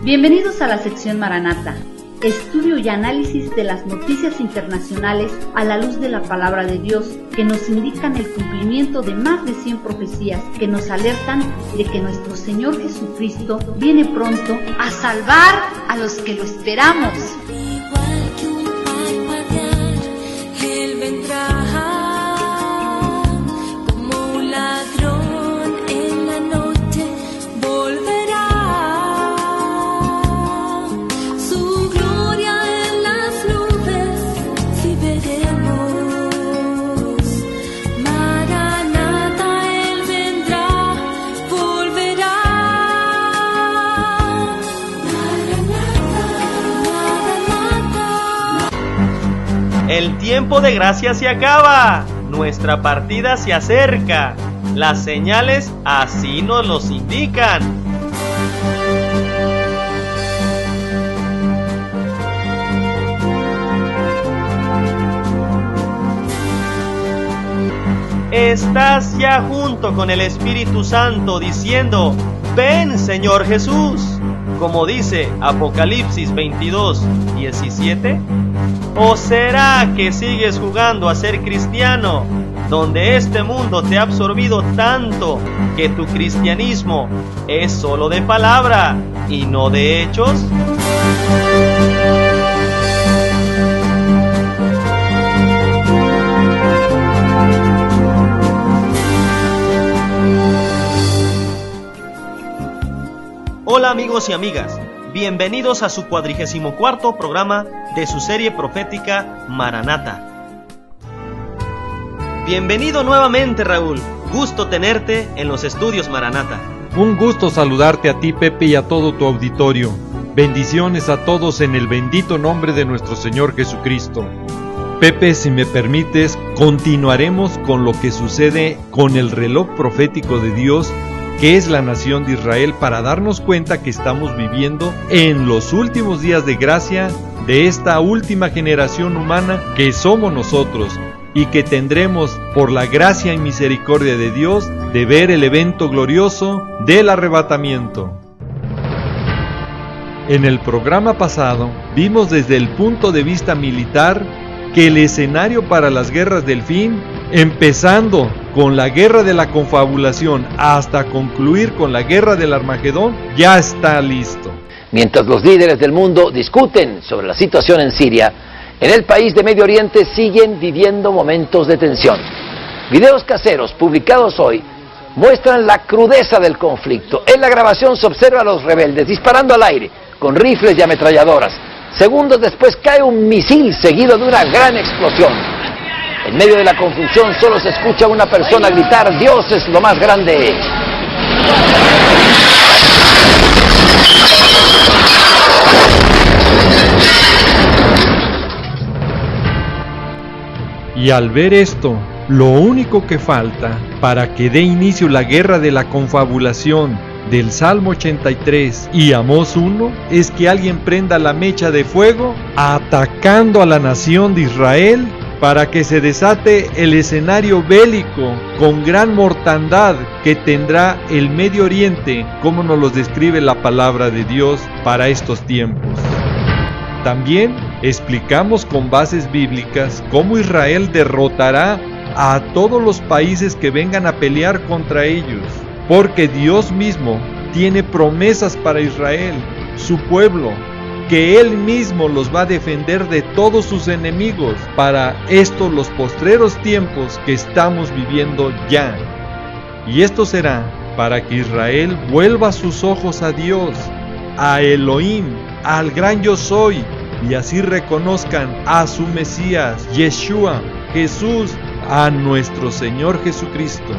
Bienvenidos a la sección Maranata, estudio y análisis de las noticias internacionales a la luz de la palabra de Dios, que nos indican el cumplimiento de más de 100 profecías que nos alertan de que nuestro Señor Jesucristo viene pronto a salvar a los que lo esperamos. Igual que un parpadear, Él vendrá como un ladrón en la noche, volverá. Su gloria en las nubes, si veremos. Maranata, Él vendrá, volverá. El tiempo de gracia se acaba, nuestra partida se acerca, las señales así nos los indican. Estás ya junto con el Espíritu Santo diciendo, ven Señor Jesús, como dice Apocalipsis 22:17. ¿O será que sigues jugando a ser cristiano, donde este mundo te ha absorbido tanto que tu cristianismo es solo de palabra y no de hechos? Hola amigos y amigas, bienvenidos a su 44º programa de su serie profética Maranata. Bienvenido nuevamente, Raúl, gusto tenerte en los estudios Maranata. Un gusto saludarte a ti, Pepe, y a todo tu auditorio. Bendiciones a todos en el bendito nombre de nuestro Señor Jesucristo. Pepe, si me permites, continuaremos con lo que sucede con el reloj profético de Dios, que es la nación de Israel, para darnos cuenta que estamos viviendo en los últimos días de gracia de esta última generación humana que somos nosotros, y que tendremos, por la gracia y misericordia de Dios, de ver el evento glorioso del arrebatamiento. En el programa pasado vimos desde el punto de vista militar que el escenario para las guerras del fin, empezando con la guerra de la confabulación hasta concluir con la guerra del Armagedón, ya está listo. Mientras los líderes del mundo discuten sobre la situación en Siria, en el país de Medio Oriente siguen viviendo momentos de tensión. Videos caseros publicados hoy muestran la crudeza del conflicto. En la grabación se observa a los rebeldes disparando al aire con rifles y ametralladoras. Segundos después cae un misil seguido de una gran explosión. En medio de la confusión solo se escucha a una persona gritar: Dios es lo más grande. Y al ver esto, lo único que falta para que dé inicio la guerra de la confabulación del Salmo 83 y Amós 1 es que alguien prenda la mecha de fuego atacando a la nación de Israel, para que se desate el escenario bélico con gran mortandad que tendrá el Medio Oriente, como nos lo describe la palabra de Dios para estos tiempos. También explicamos con bases bíblicas cómo Israel derrotará a todos los países que vengan a pelear contra ellos, porque Dios mismo tiene promesas para Israel, su pueblo, que Él mismo los va a defender de todos sus enemigos para estos los postreros tiempos que estamos viviendo ya. Y esto será para que Israel vuelva sus ojos a Dios, a Elohim, al gran yo soy, y así reconozcan a su Mesías, Yeshua, Jesús, a nuestro Señor Jesucristo.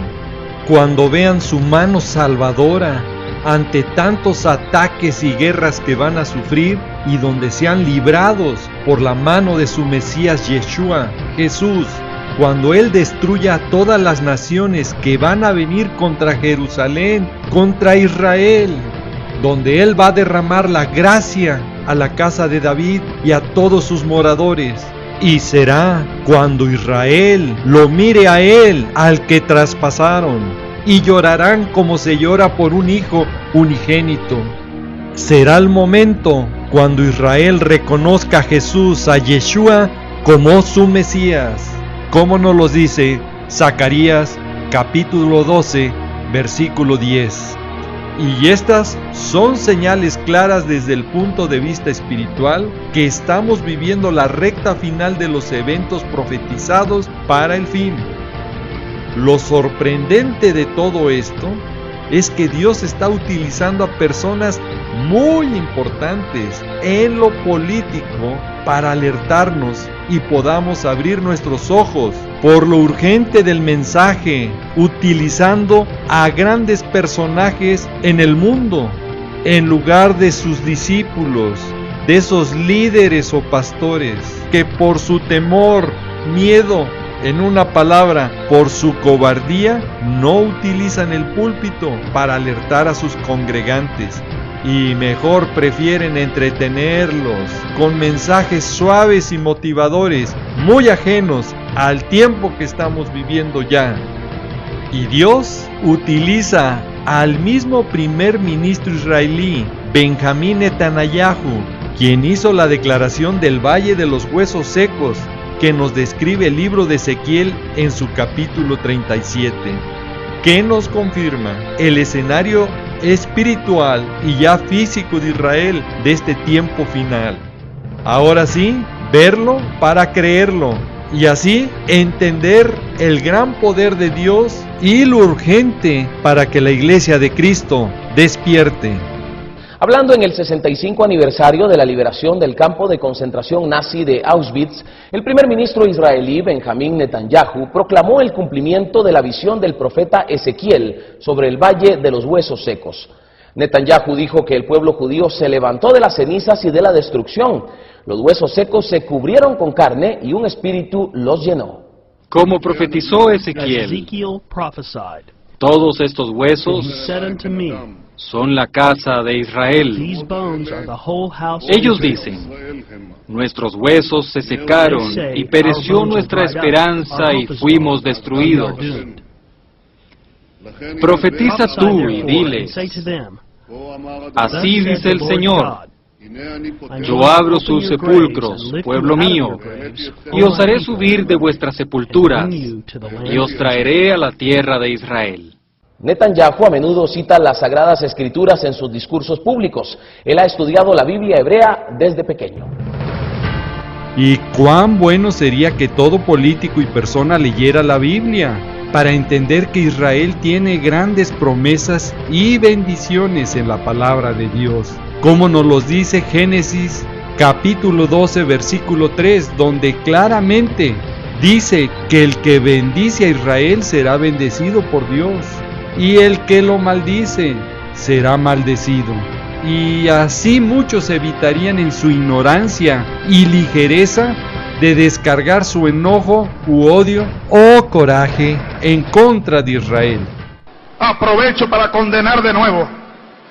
Cuando vean su mano salvadora ante tantos ataques y guerras que van a sufrir, y donde sean librados por la mano de su Mesías Yeshua, Jesús, cuando Él destruya a todas las naciones que van a venir contra Jerusalén, contra Israel, donde Él va a derramar la gracia a la casa de David y a todos sus moradores. Y será cuando Israel lo mire a Él, al que traspasaron, y llorarán como se llora por un hijo unigénito, será el momento cuando Israel reconozca a Jesús, a Yeshua, como su Mesías, como nos lo dice Zacarías capítulo 12, versículo 10. Y estas son señales claras desde el punto de vista espiritual que estamos viviendo la recta final de los eventos profetizados para el fin. Lo sorprendente de todo esto es que Dios está utilizando a personas muy importantes en lo político para alertarnos y podamos abrir nuestros ojos por lo urgente del mensaje, utilizando a grandes personajes en el mundo, en lugar de sus discípulos, de esos líderes o pastores, que por su temor, miedo, en una palabra, por su cobardía, no utilizan el púlpito para alertar a sus congregantes, y mejor prefieren entretenerlos con mensajes suaves y motivadores, muy ajenos al tiempo que estamos viviendo ya. Y Dios utiliza al mismo primer ministro israelí, Benjamín Netanyahu, quien hizo la declaración del Valle de los Huesos Secos, que nos describe el libro de Ezequiel en su capítulo 37, que nos confirma el escenario espiritual y ya físico de Israel de este tiempo final. Ahora sí, verlo para creerlo, y así entender el gran poder de Dios y lo urgente para que la Iglesia de Cristo despierte. Hablando en el 65 aniversario de la liberación del campo de concentración nazi de Auschwitz, el primer ministro israelí Benjamín Netanyahu proclamó el cumplimiento de la visión del profeta Ezequiel sobre el Valle de los Huesos Secos. Netanyahu dijo que el pueblo judío se levantó de las cenizas y de la destrucción. Los huesos secos se cubrieron con carne y un espíritu los llenó. Como profetizó Ezequiel, todos estos huesos son la casa de Israel. Ellos dicen, nuestros huesos se secaron y pereció nuestra esperanza y fuimos destruidos. Profetiza tú y diles, así dice el Señor, yo abro sus sepulcros, pueblo mío, y os haré subir de vuestras sepulturas, y os traeré a la tierra de Israel. Netanyahu a menudo cita las Sagradas Escrituras en sus discursos públicos. Él ha estudiado la Biblia hebrea desde pequeño. Y cuán bueno sería que todo político y persona leyera la Biblia para entender que Israel tiene grandes promesas y bendiciones en la palabra de Dios, como nos los dice Génesis capítulo 12 versículo 3, donde claramente dice que el que bendice a Israel será bendecido por Dios, y el que lo maldice será maldecido. Y así muchos evitarían en su ignorancia y ligereza de descargar su enojo u odio o coraje en contra de Israel. Aprovecho para condenar de nuevo,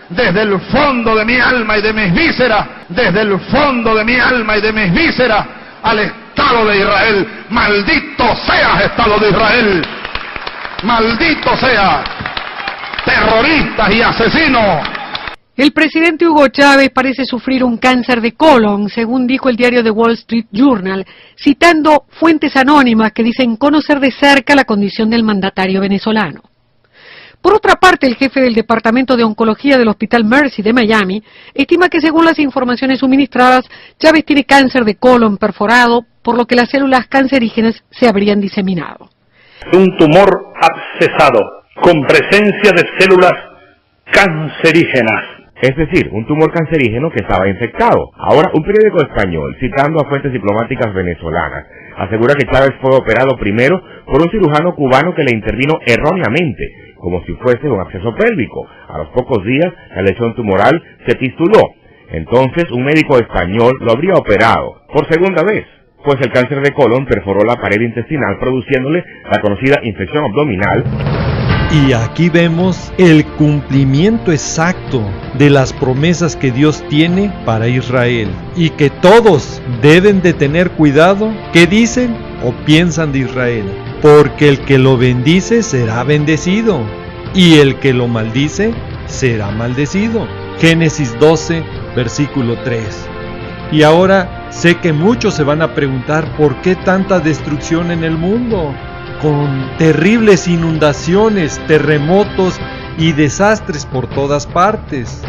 desde el fondo de mi alma y de mis vísceras, desde el fondo de mi alma y de mis vísceras, al Estado de Israel. Maldito seas, Estado de Israel. Maldito seas, terroristas y asesinos. El presidente Hugo Chávez parece sufrir un cáncer de colon, según dijo el diario The Wall Street Journal, citando fuentes anónimas que dicen conocer de cerca la condición del mandatario venezolano. Por otra parte, el jefe del Departamento de Oncología del Hospital Mercy de Miami estima que según las informaciones suministradas, Chávez tiene cáncer de colon perforado, por lo que las células cancerígenas se habrían diseminado. Un tumor abscesado con presencia de células cancerígenas. Es decir, un tumor cancerígeno que estaba infectado. Ahora, un periódico español, citando a fuentes diplomáticas venezolanas, asegura que Chávez fue operado primero por un cirujano cubano que le intervino erróneamente, como si fuese un absceso pélvico. A los pocos días, la lesión tumoral se fistuló. Entonces, un médico español lo habría operado por segunda vez, pues el cáncer de colon perforó la pared intestinal, produciéndole la conocida infección abdominal. Y aquí vemos el cumplimiento exacto de las promesas que Dios tiene para Israel, y que todos deben de tener cuidado qué dicen o piensan de Israel, porque el que lo bendice será bendecido, y el que lo maldice será maldecido. Génesis 12, versículo 3. Y ahora sé que muchos se van a preguntar por qué tanta destrucción en el mundo, con terribles inundaciones, terremotos y desastres por todas partes.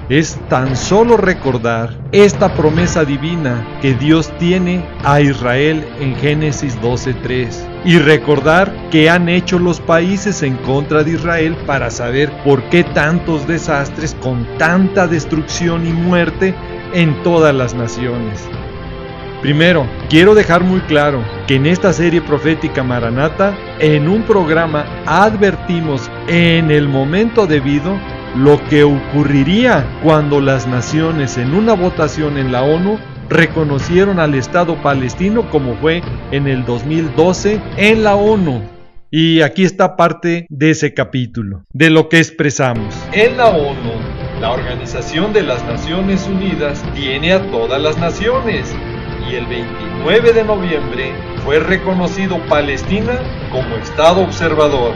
Es tan solo recordar esta promesa divina que Dios tiene a Israel en Génesis 12:3 y recordar qué han hecho los países en contra de Israel para saber por qué tantos desastres con tanta destrucción y muerte en todas las naciones. Primero, quiero dejar muy claro que en esta serie profética Maranata, en un programa advertimos en el momento debido lo que ocurriría cuando las naciones en una votación en la ONU reconocieron al Estado palestino, como fue en el 2012 en la ONU. Y aquí está parte de ese capítulo, de lo que expresamos. En la ONU, la Organización de las Naciones Unidas tiene a todas las naciones, y el 29 de noviembre fue reconocido Palestina como Estado observador.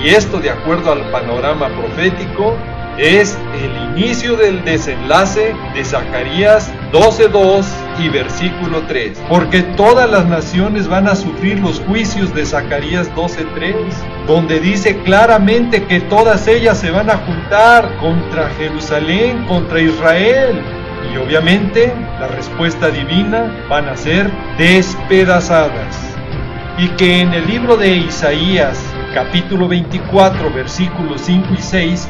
Y esto, de acuerdo al panorama profético, es el inicio del desenlace de Zacarías 12:2 y versículo 3. Porque todas las naciones van a sufrir los juicios de Zacarías 12:3, donde dice claramente que todas ellas se van a juntar contra Jerusalén, contra Israel. Y obviamente la respuesta divina van a ser despedazadas. Y que en el libro de Isaías, capítulo 24, versículos 5 y 6,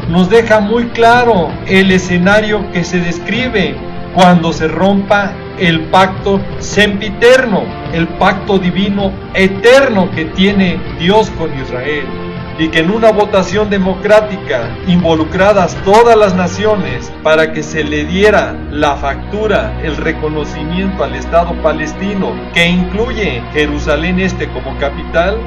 nos deja muy claro el escenario que se describe cuando se rompa el pacto sempiterno, el pacto divino eterno que tiene Dios con Israel. Y que en una votación democrática, involucradas todas las naciones para que se le diera la factura, el reconocimiento al Estado palestino, que incluye Jerusalén Este como capital,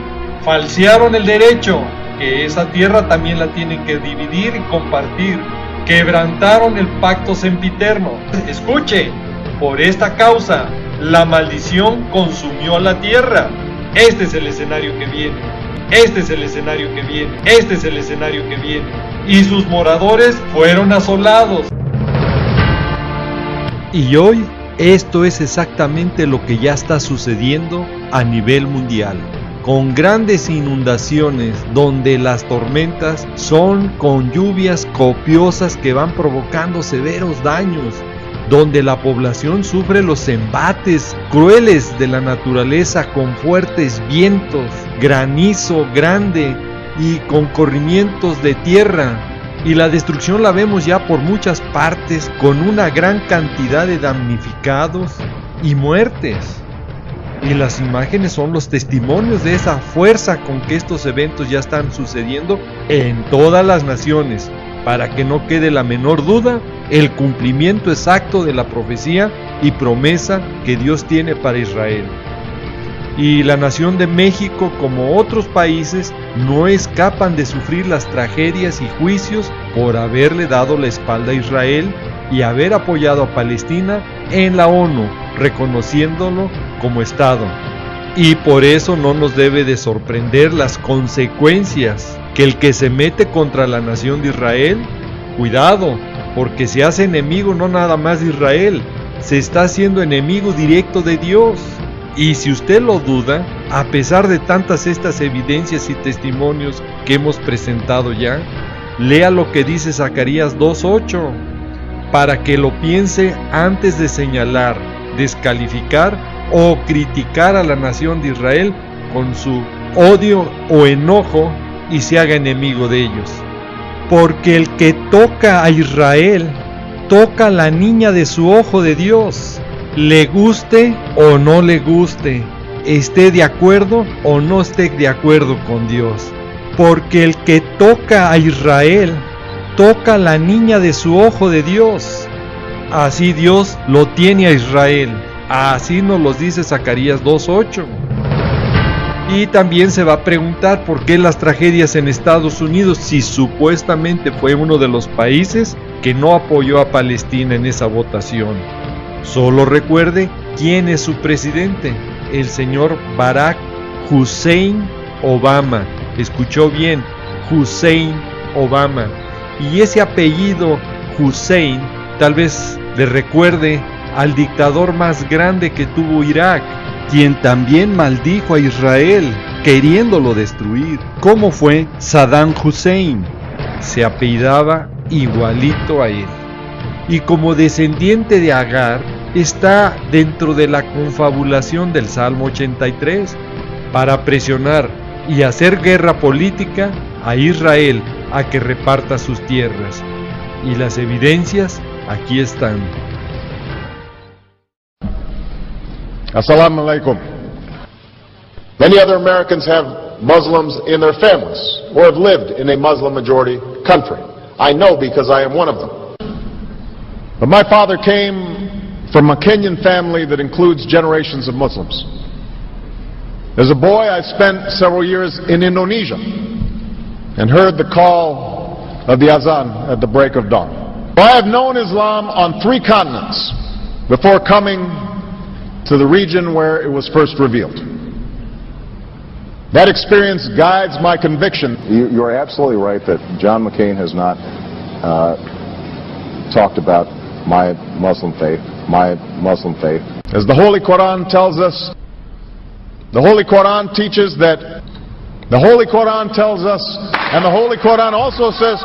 falsearon el derecho, que esa tierra también la tienen que dividir y compartir. Quebrantaron el pacto sempiterno. Escuche, por esta causa, la maldición consumió la tierra. Este es el escenario que viene. Este es el escenario que viene. Este es el escenario que viene. Y sus moradores fueron asolados. Y hoy, esto es exactamente lo que ya está sucediendo a nivel mundial, con grandes inundaciones donde las tormentas son con lluvias copiosas que van provocando severos daños, donde la población sufre los embates crueles de la naturaleza con fuertes vientos, granizo grande y con corrimientos de tierra. Y la destrucción la vemos ya por muchas partes, con una gran cantidad de damnificados y muertes. Y las imágenes son los testimonios de esa fuerza con que estos eventos ya están sucediendo en todas las naciones, para que no quede la menor duda, el cumplimiento exacto de la profecía y promesa que Dios tiene para Israel. Y la nación de México, como otros países, no escapan de sufrir las tragedias y juicios por haberle dado la espalda a Israel y haber apoyado a Palestina en la ONU, reconociéndolo como Estado. Y por eso no nos debe de sorprender las consecuencias, que el que se mete contra la nación de Israel, cuidado, porque se hace enemigo no nada más de Israel, se está haciendo enemigo directo de Dios. Y si usted lo duda, a pesar de tantas estas evidencias y testimonios que hemos presentado ya, lea lo que dice Zacarías 2:8, para que lo piense antes de señalar, descalificar o criticar a la nación de Israel con su odio o enojo y se haga enemigo de ellos. Porque el que toca a Israel, toca a la niña de su ojo de Dios, le guste o no le guste, esté de acuerdo o no esté de acuerdo con Dios. Porque el que toca a Israel, toca a la niña de su ojo de Dios. Así Dios lo tiene a Israel. Así nos lo dice Zacarías 2:8. Y también se va a preguntar por qué las tragedias en Estados Unidos, si supuestamente fue uno de los países que no apoyó a Palestina en esa votación. Solo recuerde quién es su presidente, el señor Barack Hussein Obama. Escuchó bien, Hussein Obama. Y ese apellido Hussein tal vez le recuerde al dictador más grande que tuvo Irak, quien también maldijo a Israel, queriéndolo destruir. ¿Cómo fue Saddam Hussein? Se apellidaba igualito a él. Y como descendiente de Agar, está dentro de la confabulación del Salmo 83 para presionar y hacer guerra política a Israel a que reparta sus tierras. Y las evidencias aquí están. Assalamu alaikum. Many other Americans have Muslims in their families or have lived in a Muslim majority country. I know because I am one of them. But my father came from a Kenyan family that includes generations of Muslims. As a boy, I spent several years in Indonesia and heard the call of the azan at the break of dawn. I have known Islam on 3 continents before coming to the region where it was first revealed. That experience guides my conviction. You are absolutely right that John McCain has not talked about my Muslim faith, As the Holy Quran tells us, the Holy Quran teaches that, the Holy Quran tells us, and the Holy Quran also says,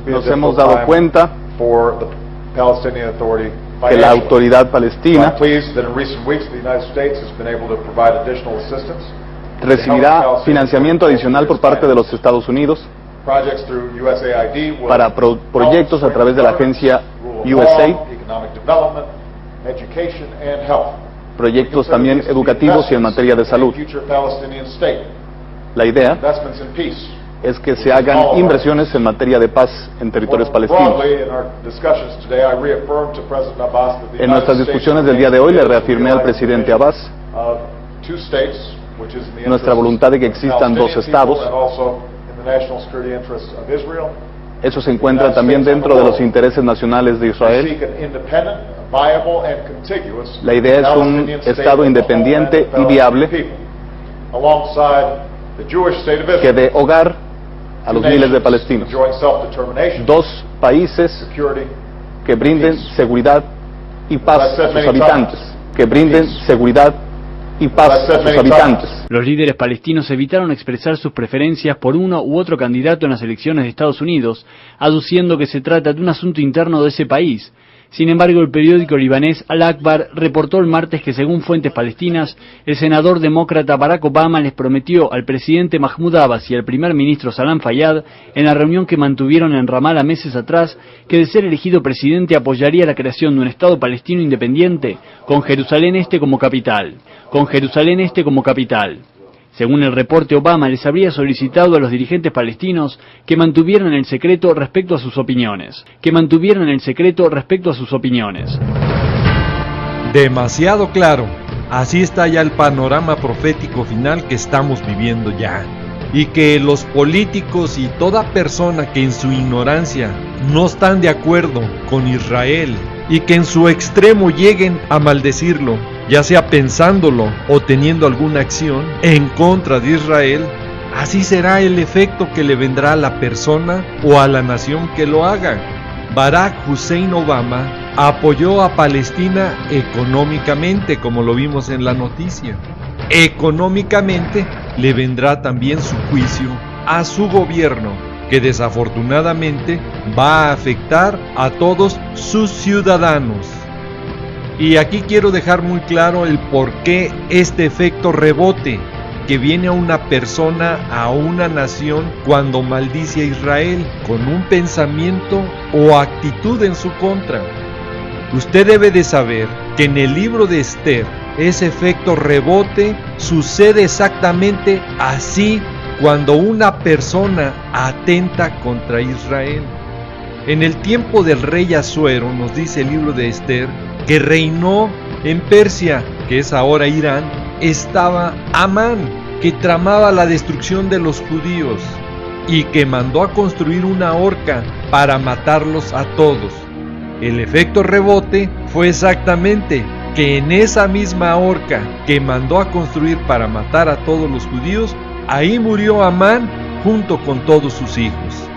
nos hemos dado cuenta for the Palestinian Authority que la autoridad palestina recibirá financiamiento adicional por parte de los Estados Unidos para proyectos a través de la agencia USAID, proyectos también educativos y en materia de salud. La idea es que se hagan inversiones en materia de paz en territorios palestinos. En nuestras discusiones del día de hoy le reafirmé al presidente Abbas nuestra voluntad de que existan 2 estados. Eso se encuentra también dentro de los intereses nacionales de Israel. La idea es un estado independiente y viable que dé hogar a los miles de palestinos. 2 países que brinden seguridad y paz a sus habitantes. Que brinden seguridad y paz a sus habitantes. Los líderes palestinos evitaron expresar sus preferencias por uno u otro candidato en las elecciones de Estados Unidos, aduciendo que se trata de un asunto interno de ese país. Sin embargo, el periódico libanés Al-Akbar reportó el martes que, según fuentes palestinas, el senador demócrata Barack Obama les prometió al presidente Mahmoud Abbas y al primer ministro Salam Fayyad, en la reunión que mantuvieron en Ramallah meses atrás, que de ser elegido presidente apoyaría la creación de un Estado palestino independiente, con Jerusalén Este como capital. Según el reporte, Obama les habría solicitado a los dirigentes palestinos que mantuvieran el secreto respecto a sus opiniones. Demasiado claro. Así está ya el panorama profético final que estamos viviendo ya. Y que los políticos y toda persona que en su ignorancia no están de acuerdo con Israel y que en su extremo lleguen a maldecirlo, ya sea pensándolo o teniendo alguna acción en contra de Israel, así será el efecto que le vendrá a la persona o a la nación que lo haga. Barack Hussein Obama apoyó a Palestina económicamente, como lo vimos en la noticia. Económicamente le vendrá también su juicio a su gobierno, que desafortunadamente va a afectar a todos sus ciudadanos. Y aquí quiero dejar muy claro el por qué este efecto rebote que viene a una persona, a una nación, cuando maldice a Israel con un pensamiento o actitud en su contra. Usted debe de saber que en el libro de Esther, ese efecto rebote sucede exactamente así cuando una persona atenta contra Israel. En el tiempo del rey Asuero, nos dice el libro de Esther, que reinó en Persia, que es ahora Irán, estaba Amán, que tramaba la destrucción de los judíos y que mandó a construir una horca para matarlos a todos. El efecto rebote fue exactamente que en esa misma horca que mandó a construir para matar a todos los judíos, ahí murió Amán junto con todos sus hijos.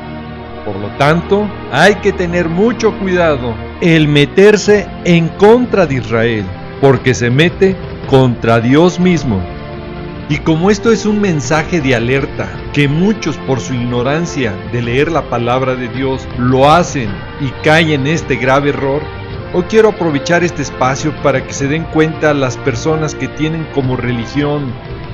Por lo tanto, hay que tener mucho cuidado el meterse en contra de Israel, porque se mete contra Dios mismo. Y como esto es un mensaje de alerta, que muchos por su ignorancia de leer la palabra de Dios lo hacen y caen en este grave error, hoy quiero aprovechar este espacio para que se den cuenta las personas que tienen como religión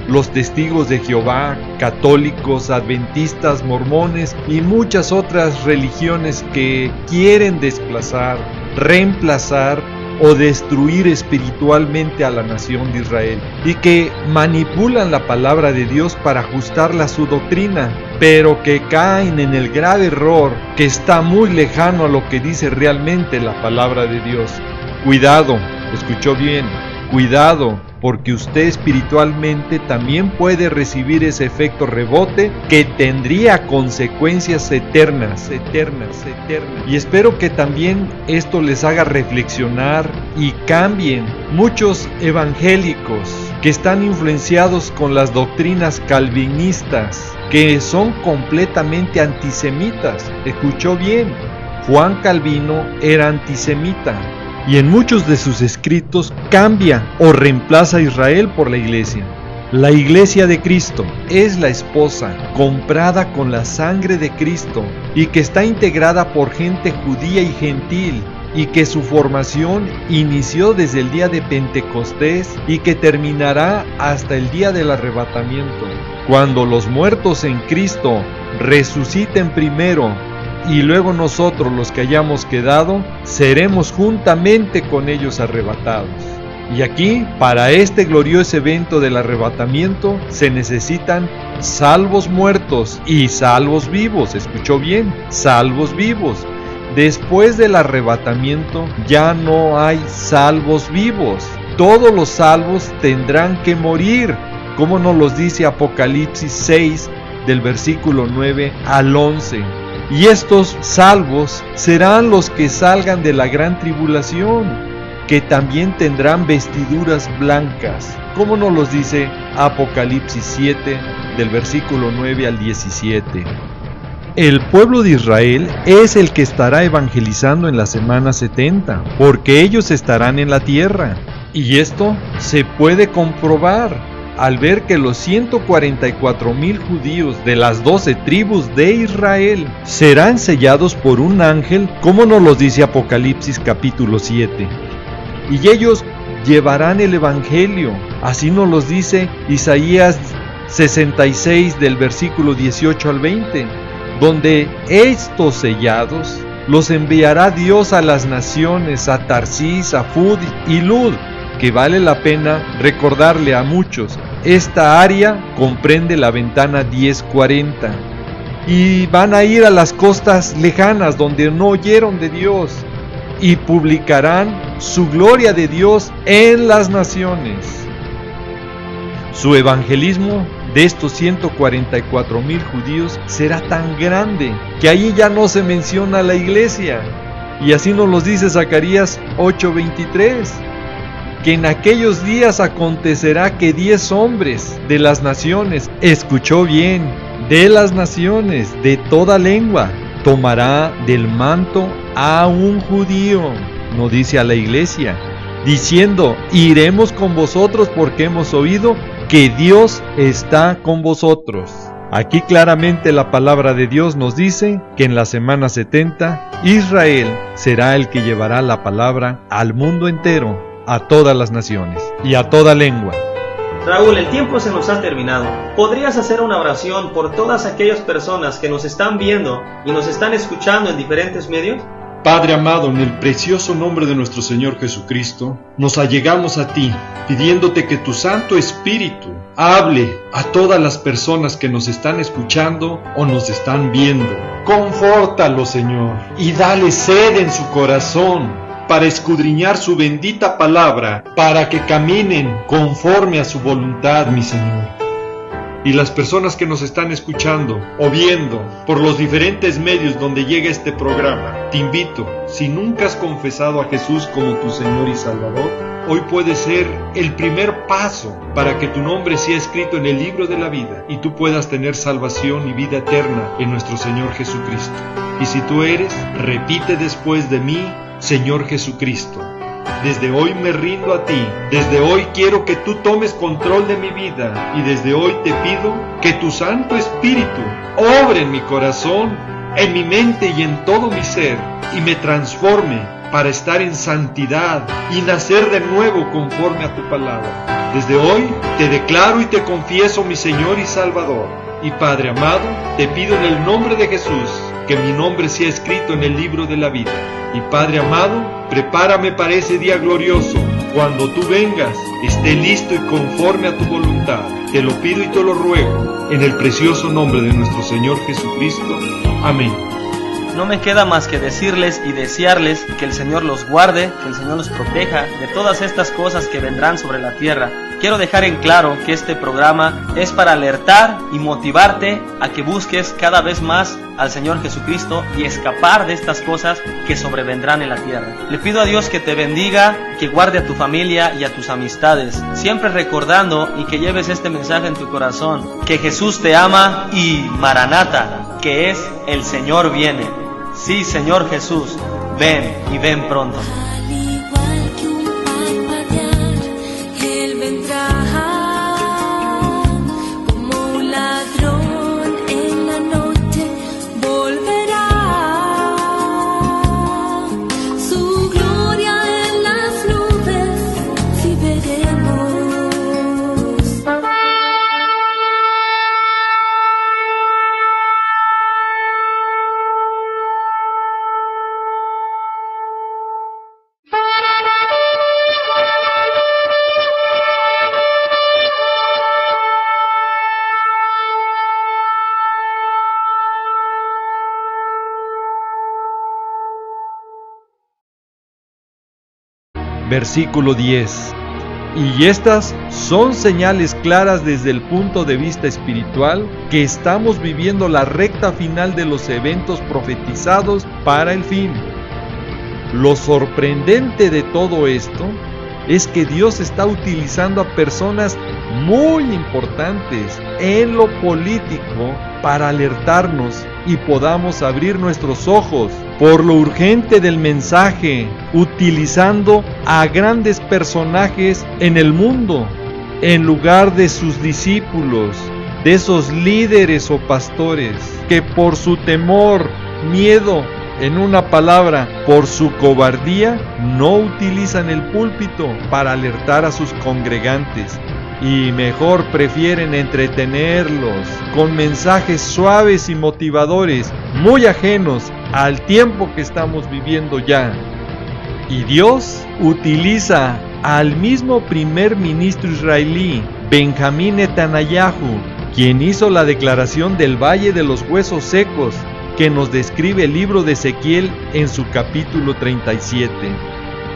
los testigos de Jehová, católicos, adventistas, mormones y muchas otras religiones que quieren desplazar, reemplazar o destruir espiritualmente a la nación de Israel, y que manipulan la palabra de Dios para ajustarla a su doctrina, pero que caen en el grave error que está muy lejano a lo que dice realmente la palabra de Dios. Cuidado, escuchó bien, cuidado, porque usted espiritualmente también puede recibir ese efecto rebote que tendría consecuencias eternas. Y espero que también esto les haga reflexionar y cambien. Muchos evangélicos que están influenciados con las doctrinas calvinistas, que son completamente antisemitas. Escuchó bien, Juan Calvino era antisemita. Y en muchos de sus escritos cambia o reemplaza a Israel por la iglesia. La iglesia de Cristo es la esposa comprada con la sangre de Cristo y que está integrada por gente judía y gentil, y que su formación inició desde el día de Pentecostés y que terminará hasta el día del arrebatamiento, cuando los muertos en Cristo resuciten primero, y luego nosotros, los que hayamos quedado, seremos juntamente con ellos arrebatados. Y aquí, para este glorioso evento del arrebatamiento, se necesitan salvos muertos y salvos vivos. ¿Escuchó bien? Salvos vivos. Después del arrebatamiento ya no hay salvos vivos. Todos los salvos tendrán que morir, como nos los dice Apocalipsis 6, del versículo 9 al 11. Y estos salvos serán los que salgan de la gran tribulación, que también tendrán vestiduras blancas, como nos los dice Apocalipsis 7, del versículo 9 al 17. El pueblo de Israel es el que estará evangelizando en la semana 70, porque ellos estarán en la tierra. Y esto se puede comprobar al ver que los 144,000 judíos de las 12 tribus de Israel serán sellados por un ángel, como nos lo dice Apocalipsis capítulo 7. Y ellos llevarán el evangelio, así nos los dice Isaías 66 del versículo 18 al 20, donde estos sellados los enviará Dios a las naciones, a Tarsís, a Fud y Lud, que vale la pena recordarle a muchos. Esta área comprende la ventana 1040 y van a ir a las costas lejanas donde no oyeron de Dios y publicarán su gloria de Dios en las naciones. Su evangelismo de estos 144,000 judíos será tan grande que ahí ya no se menciona la iglesia, y así nos lo dice Zacarías 8:23. Que en aquellos días acontecerá que 10 hombres de las naciones, escuchó bien, de las naciones, de toda lengua, tomará del manto a un judío, no dice a la iglesia, diciendo, iremos con vosotros porque hemos oído que Dios está con vosotros. Aquí claramente la palabra de Dios nos dice que en la semana 70, Israel será el que llevará la palabra al mundo entero, a todas las naciones y a toda lengua. Raúl, el tiempo se nos ha terminado. ¿Podrías hacer una oración por todas aquellas personas que nos están viendo y nos están escuchando en diferentes medios? Padre amado, en el precioso nombre de nuestro Señor Jesucristo, nos allegamos a ti, pidiéndote que tu Santo Espíritu hable a todas las personas que nos están escuchando o nos están viendo. Confórtalo, Señor, y dale sed en su corazón para escudriñar su bendita palabra, para que caminen conforme a su voluntad, mi Señor. y las personas que nos están escuchando o viendo por los diferentes medios donde llega este programa, te invito, si nunca has confesado a Jesús como tu Señor y Salvador, hoy puede ser el primer paso para que tu nombre sea escrito en el libro de la vida y tú puedas tener salvación y vida eterna en nuestro Señor Jesucristo. Y si tú eres, repite después de mí: Señor Jesucristo, desde hoy me rindo a ti, desde hoy quiero que tú tomes control de mi vida y desde hoy te pido que tu Santo Espíritu obre en mi corazón, en mi mente y en todo mi ser y me transforme para estar en santidad y nacer de nuevo conforme a tu palabra. Desde hoy te declaro y te confieso mi Señor y Salvador. Y Padre amado, te pido en el nombre de Jesús que mi nombre sea escrito en el libro de la vida. Y Padre amado, prepárame para ese día glorioso. Cuando tú vengas, esté listo y conforme a tu voluntad. Te lo pido y te lo ruego, en el precioso nombre de nuestro Señor Jesucristo. Amén. No me queda más que decirles y desearles que el Señor los guarde, que el Señor los proteja de todas estas cosas que vendrán sobre la tierra. Quiero dejar en claro que este programa es para alertar y motivarte a que busques cada vez más al Señor Jesucristo y escapar de estas cosas que sobrevendrán en la tierra. Le pido a Dios que te bendiga, que guarde a tu familia y a tus amistades, siempre recordando y que lleves este mensaje en tu corazón, que Jesús te ama y Maranata, que es el Señor viene. Sí, Señor Jesús, ven y ven pronto. Él vendrá como un ladrón en la noche, volverá. Su gloria en las nubes, si veremos. Versículo 10. Y estas son señales claras desde el punto de vista espiritual que estamos viviendo la recta final de los eventos profetizados para el fin. Lo sorprendente de todo esto es que Dios está utilizando a personas muy importantes en lo político para alertarnos y podamos abrir nuestros ojos por lo urgente del mensaje, utilizando a grandes personajes en el mundo en lugar de sus discípulos, de esos líderes o pastores que por su temor, miedo, en una palabra, por su cobardía, no utilizan el púlpito para alertar a sus congregantes y mejor prefieren entretenerlos con mensajes suaves y motivadores, muy ajenos al tiempo que estamos viviendo ya. Y Dios utiliza al mismo primer ministro israelí, Benjamín Netanyahu, quien hizo la declaración del Valle de los Huesos Secos, que nos describe el libro de Ezequiel en su capítulo 37,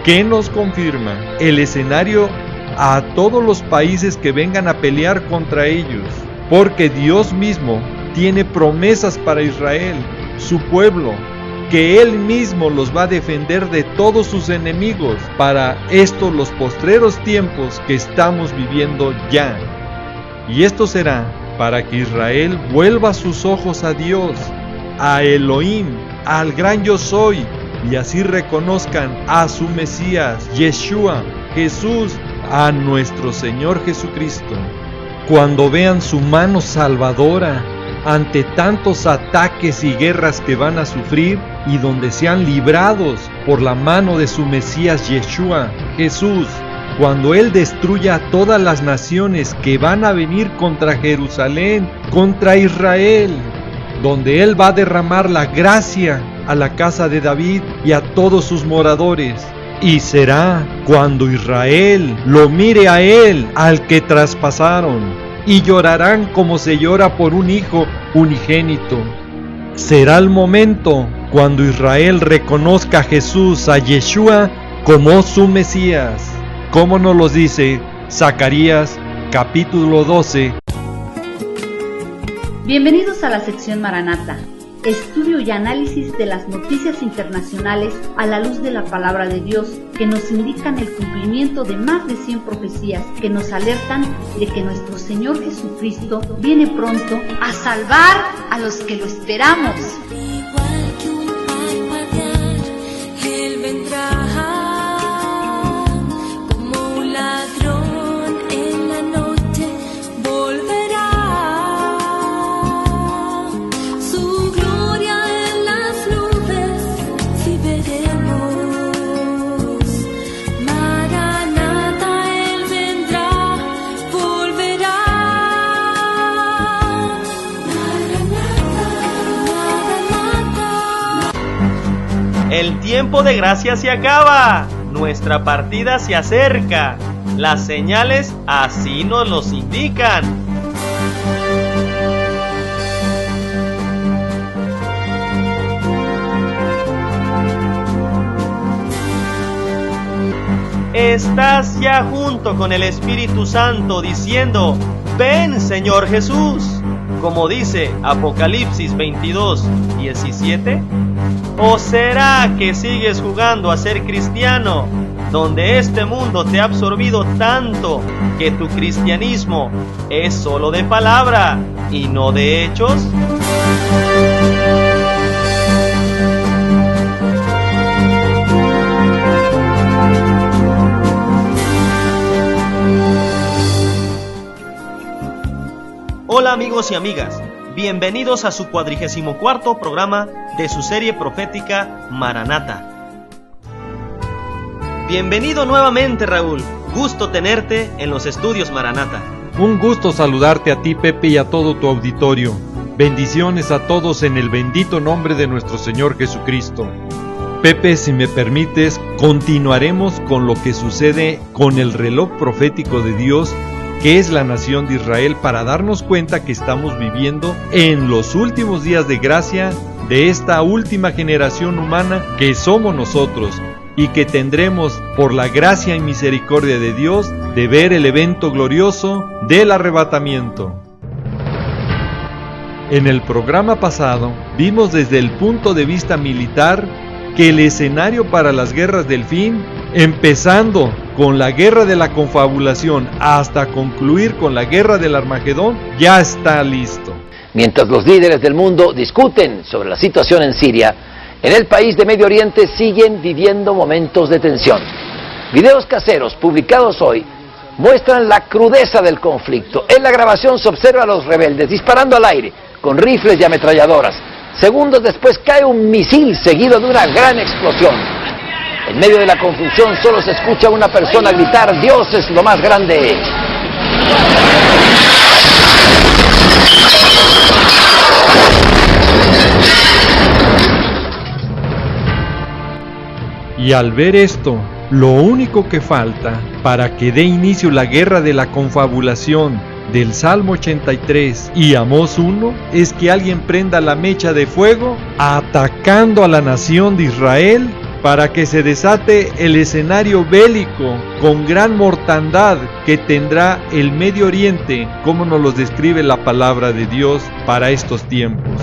que nos confirma el escenario a todos los países que vengan a pelear contra ellos, porque Dios mismo tiene promesas para Israel, su pueblo, que Él mismo los va a defender de todos sus enemigos para estos los postreros tiempos que estamos viviendo ya. Y esto será para que Israel vuelva sus ojos a Dios, a Elohim, al gran yo soy, y así reconozcan a su Mesías, Yeshua, Jesús, a nuestro Señor Jesucristo. Cuando vean su mano salvadora ante tantos ataques y guerras que van a sufrir y donde sean librados por la mano de su Mesías Yeshua, Jesús, cuando Él destruya a todas las naciones que van a venir contra Jerusalén, contra Israel, donde Él va a derramar la gracia a la casa de David y a todos sus moradores. Y será cuando Israel lo mire a Él, al que traspasaron, y llorarán como se llora por un hijo unigénito. Será el momento cuando Israel reconozca a Jesús, a Yeshua, como su Mesías, como nos lo dice Zacarías capítulo 12. Bienvenidos a la sección Maranata, estudio y análisis de las noticias internacionales a la luz de la palabra de Dios, que nos indican el cumplimiento de más de 100 profecías que nos alertan de que nuestro Señor Jesucristo viene pronto a salvar a los que lo esperamos. Igual que un parpadear, Él vendrá como un ladrón en la noche, volverá. Su gloria en las nubes, si veremos. Maranata, Él vendrá, volverá. El tiempo de gracia se acaba, nuestra partida se acerca, las señales así nos los indican. Estás ya junto con el Espíritu Santo diciendo, ven Señor Jesús, como dice Apocalipsis 22:17. ¿O será que sigues jugando a ser cristiano, donde este mundo te ha absorbido tanto que tu cristianismo es solo de palabra y no de hechos? Hola amigos y amigas, bienvenidos a su 44º programa de su serie profética Maranata. Bienvenido nuevamente, Raúl, gusto tenerte en los estudios Maranata. Un gusto saludarte a ti, Pepe, y a todo tu auditorio. Bendiciones a todos en el bendito nombre de nuestro Señor Jesucristo. Pepe, si me permites, continuaremos con lo que sucede con el reloj profético de Dios, que es la nación de Israel, para darnos cuenta que estamos viviendo en los últimos días de gracia de esta última generación humana que somos nosotros, y que tendremos, por la gracia y misericordia de Dios, de ver el evento glorioso del arrebatamiento. En el programa pasado vimos desde el punto de vista militar que el escenario para las guerras del fin, empezando con la guerra de la confabulación hasta concluir con la guerra del Armagedón, ya está listo. Mientras los líderes del mundo discuten sobre la situación en Siria, en el país de Medio Oriente siguen viviendo momentos de tensión. Videos caseros publicados hoy muestran la crudeza del conflicto. En la grabación se observa a los rebeldes disparando al aire con rifles y ametralladoras. Segundos después cae un misil seguido de una gran explosión. En medio de la confusión solo se escucha a una persona gritar: "Dios es lo más grande". Y al ver esto, lo único que falta para que dé inicio la guerra de la confabulación del Salmo 83 y Amós 1 es que alguien prenda la mecha de fuego atacando a la nación de Israel, para que se desate el escenario bélico con gran mortandad que tendrá el Medio Oriente, como nos lo describe la palabra de Dios para estos tiempos.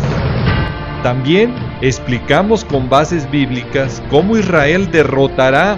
También explicamos con bases bíblicas cómo Israel derrotará